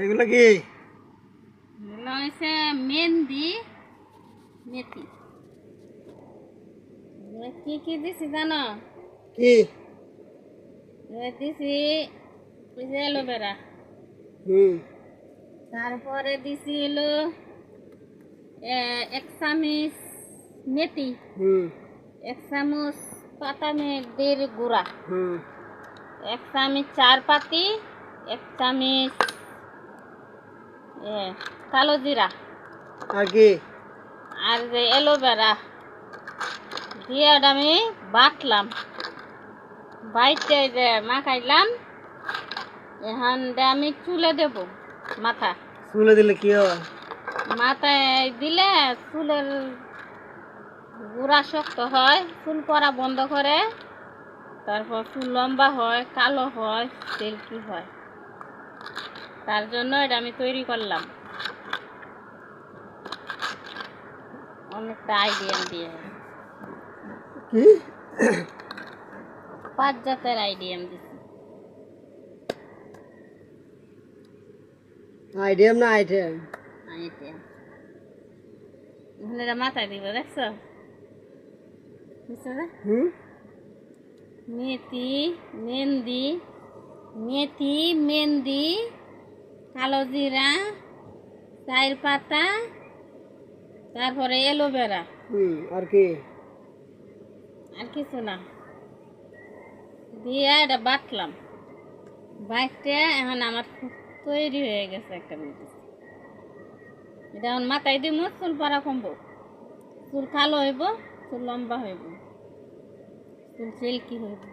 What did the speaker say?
এগুলো কি? এগুলো হচ্ছে মেহেন্দি মেথি। কি কি দিছি জানো? কি? দিছি অ্যালোভেরা, তারপরে দিছি হলো 1 চামচ মেথি, 1 চামচ পাতা মেহেন্দির গুঁড়া, 1 চামচ চার পাতি, 1 চামচ কালো জিরা, আর কি? আর যে অ্যালোভেরা দিয়ে আমি বাটলাম, বাইতে যে মাখাইলাম। এখন আমি চুলে দেব। মাথা চুলে দিলে কি হয়? মাথায় দিলে চুলের গুঁড়া শক্ত হয়, চুল পড়া বন্ধ করে, তারপর চুল লম্বা হয়, কালো হয়, সিল্কি হয়। তার জন্য এটা আমি তৈরি করলাম অনেকটা আইডিয়া দিয়ে। কি? 5 জাতের আইডিয়া দিচ্ছি। আইডিয়াম না আইটেম? আইডিয়া এটা মাথায় দিব, দেখছো? মেথি মেহেন্দি, মেথি মেহেন্দি, কালো জিরা, চার পাতা, তারপরে অ্যালোভেরা। আর কি? আর কিছু না, দিয়ে এটা বাটলাম। বাইটে এখন আমার তৈরি হয়ে গেছে একটা মেডিসিন। এটা এখন মাথায় দিব, চুল পড়া কমবো, চুল কালো হইব, চুল লম্বা হইব, চুল সিল্কি হইব।